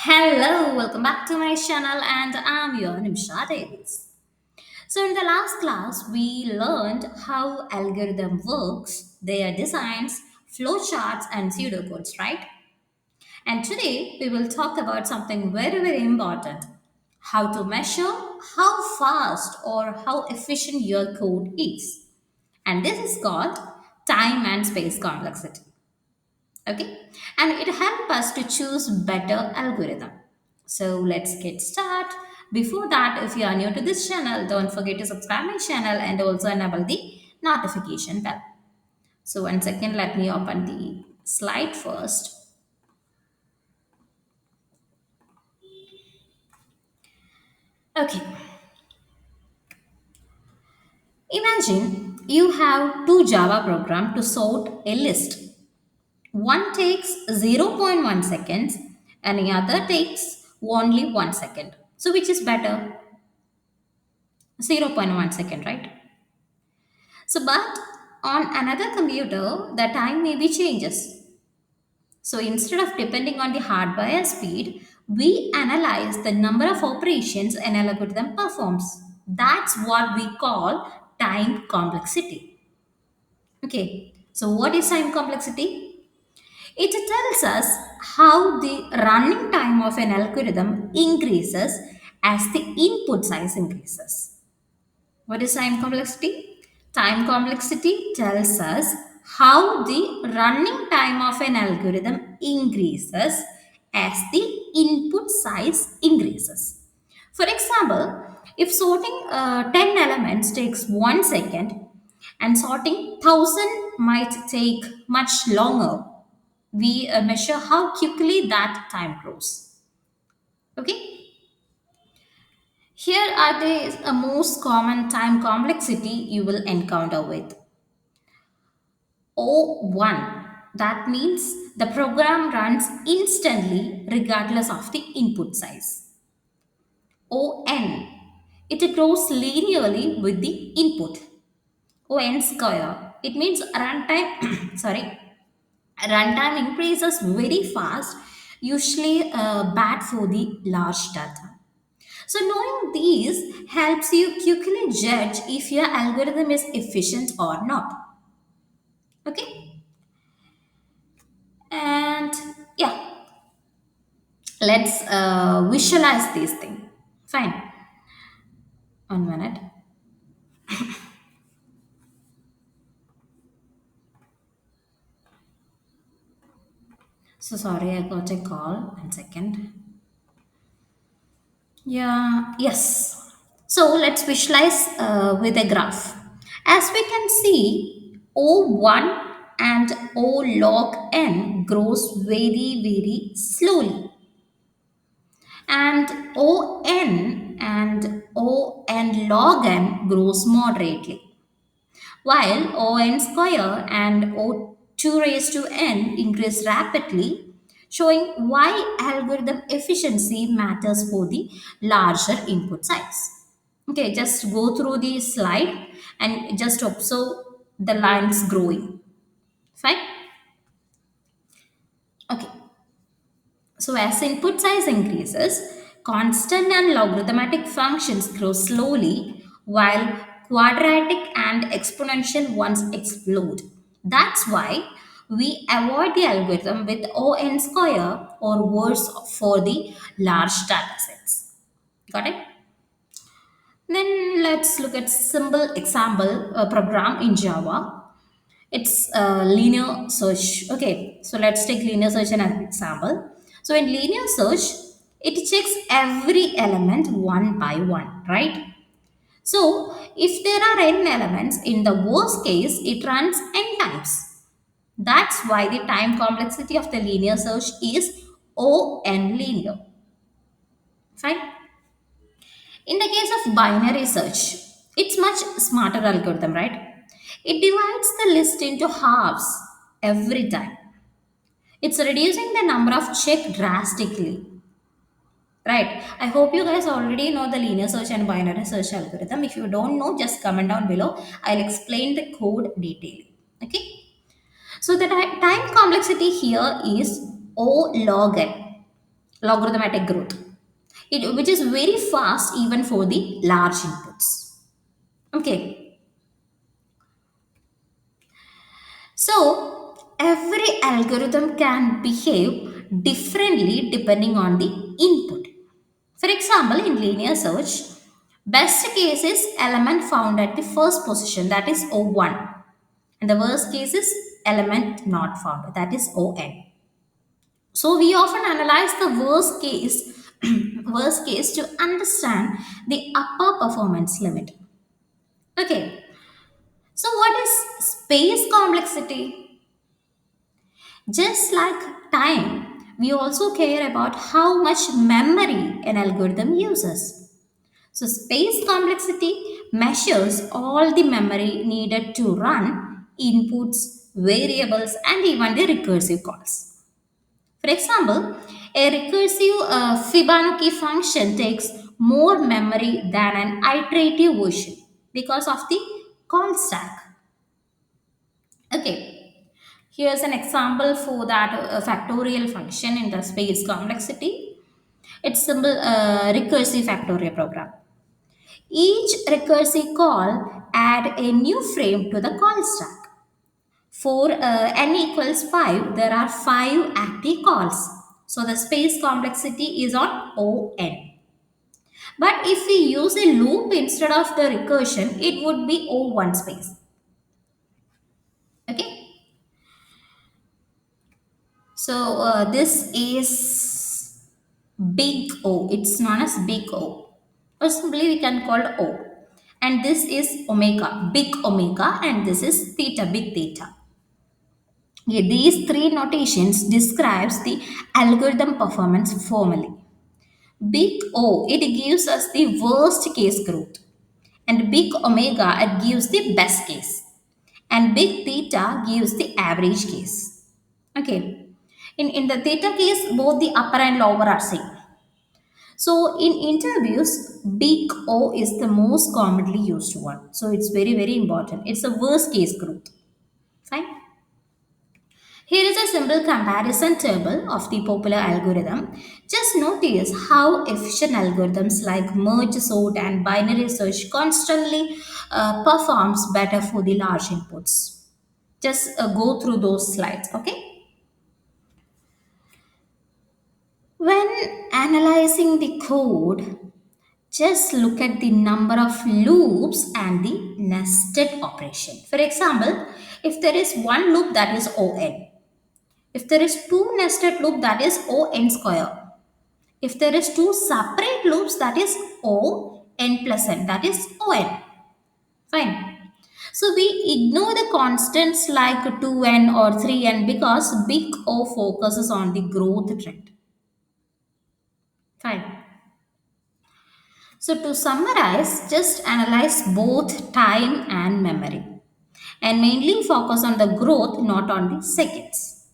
Hello, welcome back to my channel, and I'm your Nimsha Davis. So, in the last class, we learned how algorithm works, their designs, flowcharts, and pseudocodes, right? And today, we will talk about something very important: how to measure how fast or how efficient your code is. And this is called time and space complexity. Okay, and it helps us to choose better algorithm. So let's get started. Before that, if you are new to this channel, don't forget to subscribe my channel and also enable the notification bell. So one second, let me open the slide first. Okay, imagine you have two Java program to sort a list. One takes zero point 0.1 seconds and the other takes only 1 second. So which is better? Zero point 0.1 second, right? So, but on another computer, the time maybe changes. So, instead of depending on the hardware speed, we analyze the number of operations an algorithm performs. That's what we call time complexity. Okay, so what is time complexity? It tells us how the running time of an algorithm increases as the input size increases. What is time complexity? Time complexity tells us how the running time of an algorithm increases as the input size increases. For example, if sorting 10 elements takes 1 second and sorting 1000 might take much longer, we measure how quickly that time grows. Okay? Here are the most common time complexity you will encounter with. O1, that means the program runs instantly regardless of the input size. On, it grows linearly with the input. On square, it means runtime, sorry, runtime increases very fast, usually bad for the large data. So, knowing these helps you quickly judge if your algorithm is efficient or not. Okay, and yeah, let's visualize this thing. Fine, 1 minute. So, sorry, I got a call. 1 second. Yeah, yes. So, let's visualize with a graph. As we can see, O1 and O log n grows very slowly, and ON and ON log n grows moderately, while ON square and O2 raised to n increase rapidly, showing why algorithm efficiency matters for the larger input size. Okay, just go through the slide and just observe the lines growing. Fine. Okay. So as input size increases, constant and logarithmic functions grow slowly while quadratic and exponential ones explode. That's why we avoid the algorithm with ON square or worse for the large datasets. Got it? Then let's look at simple example program in Java. It's linear search. Okay, so let's take linear search as an example. So in linear search, it checks every element one by one, right? So if there are n elements, in the worst case, it runs n times. That's why the time complexity of the linear search is O(n) linear. Fine. In the case of binary search, it's much smarter algorithm, right? It divides the list into halves every time. It's reducing the number of check drastically. Right. I hope you guys already know the linear search and binary search algorithm. If you don't know, just comment down below. I'll explain the code detail. Okay. So the time complexity here is O log n. logarithmic growth, which is very fast even for the large inputs. Okay, so every algorithm can behave differently depending on the input. For example, in linear search, best case is element found at the first position, that is O1, and the worst case is element not found, that is ON. So we often analyze the worst case, worst case to understand the upper performance limit. Okay, so what is space complexity? Just like time, we also care about how much memory an algorithm uses. So, space complexity measures all the memory needed to run inputs, variables, and even the recursive calls. For example, a recursive Fibonacci function takes more memory than an iterative version because of the call stack. Okay, here's an example for that factorial function in the space complexity. It's simple recursive factorial program. Each recursive call add a new frame to the call stack. For n equals 5, there are 5 active calls. So the space complexity is on On. But if we use a loop instead of the recursion, it would be O1 space. Okay. So this is big O. It's known as big O. Or simply we can call O. And this is omega, big omega, and this is theta, big theta. Yeah, these three notations describes the algorithm performance formally. Big O, it gives us the worst case growth. And big omega, it gives the best case. And big theta gives the average case. Okay. In the theta case, both the upper and lower are same. So in interviews, big O is the most commonly used one. So it's very, very important. It's the worst case growth. Fine. Here is a simple comparison table of the popular algorithm. Just notice how efficient algorithms like merge sort and binary search constantly performs better for the large inputs. Just go through those slides, okay? When analyzing the code, just look at the number of loops and the nested operation. For example, if there is one loop that is ON, if there is two nested loop that is ON square, if there is two separate loops that is ON plus N that is ON. Fine. So we ignore the constants like 2n or 3n because big O focuses on the growth trend. Fine. So to summarize, just analyze both time and memory and mainly focus on the growth, not on the seconds.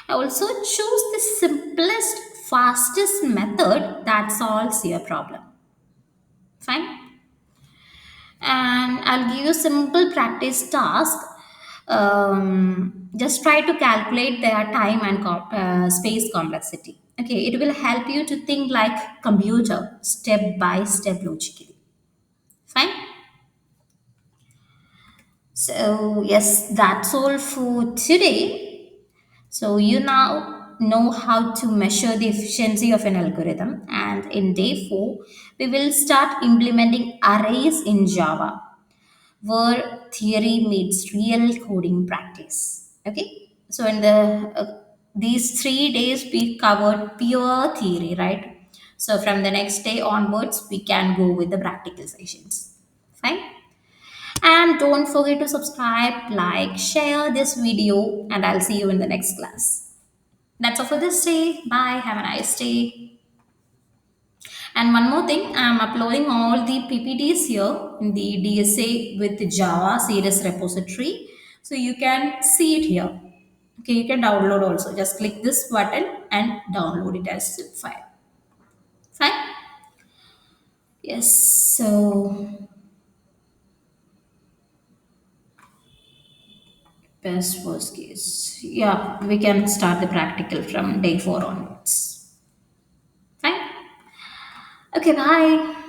Also choose the simplest, fastest method that solves your problem. Fine. And I'll give you simple practice task. Just try to calculate their time and space complexity. Okay, it will help you to think like computer, step by step logically. Fine. So yes, that's all for today. So you now know how to measure the efficiency of an algorithm, and in day 4, we will start implementing arrays in Java where theory meets real coding practice. Okay, so in the these 3 days we covered pure theory, right? So from the next day onwards, we can go with the practical sessions. Fine. And don't forget to subscribe, like, share this video, and I'll see you in the next class. That's all for this day. Bye. Have a nice day. And one more thing, I'm uploading all the PPTs here in the DSA with Java series repository. So you can see it here. Okay, you can download also. Just click this button and download it as zip file. Fine? Yes. So best worst case. Yeah, we can start the practical from day 4 onwards. Okay, bye.